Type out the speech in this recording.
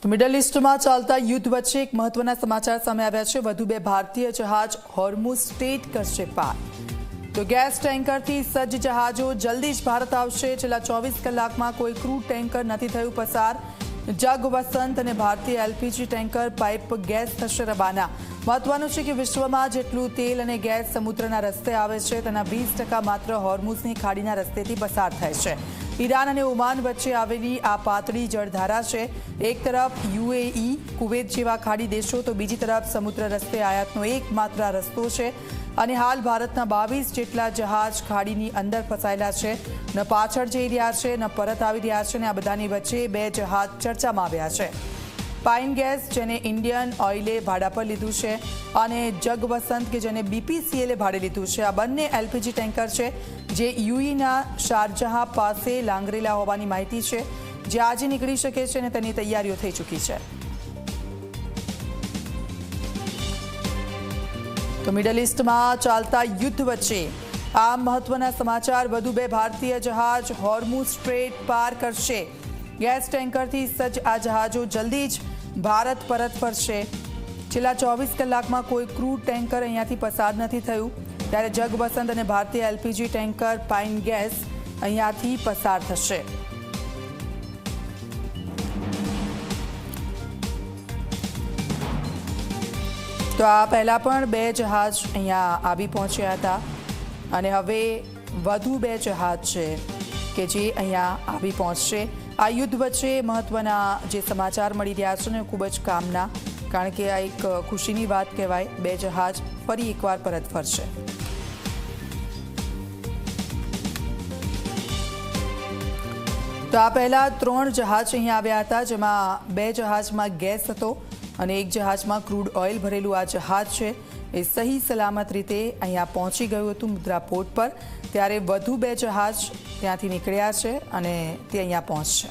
તો મિડલ ઈસ્ટમાં ચાલતા યુદ્ધ વચ્ચે એક મહત્વના સમાચાર સામે આવ્યા છે। વધુ બે ભારતીય જહાજ હોર્મુઝ સ્ટ્રેટ કરશે પાર। તો ગેસ ટેન્કરથી સજ્જ જહાજો જલ્દી જ ભારત આવશે। છેલ્લા 24 કલાકમાં કોઈ ક્રૂડ ટેન્કર નથી થયું પસાર। જગ વસંત અને ભારતીય એલપીજી ટેન્કર પાઇપ ગેસ થશે રવાના। મહત્વનું છે કે વિશ્વમાં જેટલું તેલ અને ગેસ સમુદ્રના રસ્તે આવે છે તેના 20% માત્ર હોર્મુઝની ખાડીના રસ્તેથી પસાર થાય છે। ઈરાન અને ઓમાન વચ્ચે આવેલી આ પાતળી જળધારા છે। એક તરફ યુએઈ, કુવૈત જેવા ખાડી દેશો તો બીજી તરફ સમુદ્ર રસ્તે આયાતનો એકમાત્ર રસ્તો છે। અને હાલ ભારતના 22 જેટલા જહાજ ખાડીની અંદર ફસાયેલા છે। ન પાછળ જઈ રહ્યા છે ન પરત આવી રહ્યા છે। અને આ બધાની વચ્ચે બે જહાજ ચર્ચામાં આવ્યા છે। પાઇન ગેસ જેને ઇન્ડિયન ઓઇલે ભાડા પર લીધું છે અને જગ વસંત કે જેને બીપીસીએલે ભાડે લીધું છે। આ બંને એલપીજી ટેન્કર છે જે યુએઈના શારજહાં પાસે લાંગરેલા હોવાની માહિતી છે, જે આજે નીકળી શકે છે અને તેની તૈયારીઓ થઈ ચૂકી છે। તો મિડલ ઈસ્ટમાં ચાલતા યુદ્ધ વચ્ચે આ મહત્વના સમાચાર। વધુ બે ભારતીય જહાજ હોર્મુઝ સ્ટ્રેટ પાર કરશે। ગેસ ટેન્કરથી સજ્જ આ જહાજો જલ્દી જ ભારત પરત ફરશે। છેલ્લા 24 કલાકમાં કોઈ ક્રૂડ ટેન્કર અહીંયાથી પસાર નથી થયું, ત્યારે જગ વસંત અને ભારતીય એલપીજી ટેન્કર પાઇન ગેસ અહીંયાથી પસાર થશે। તો આ પહેલા પણ બે જહાજ અહીંયા આવી પહોંચ્યા હતા અને હવે વધુ બે જહાજ છે કે જે અહીંયા આવી પહોંચશે। આ યુદ્ધ વચ્ચે મહત્વના જે સમાચાર મળી રહ્યા છે ને ખૂબ જ કામના, કારણ કે આ એક ખુશીની વાત કહેવાય। બે જહાજ ફરી એકવાર પરત ફરશે। તો આ પહેલા 3 જહાજ અહીંયા આવ્યા હતા, જેમાં 2 જહાજમાં ગેસ હતો અને એક જહાજમાં ક્રૂડ ઓઇલ ભરેલું આ જહાજ છે એ સહી સલામત રીતે અહીંયા પહોંચી ગયું હતું મુદ્રા પોર્ટ પર। ત્યારે વધુ 2 જહાજ ત્યાંથી નીકળ્યા છે અને તે અહીંયા પહોંચશે।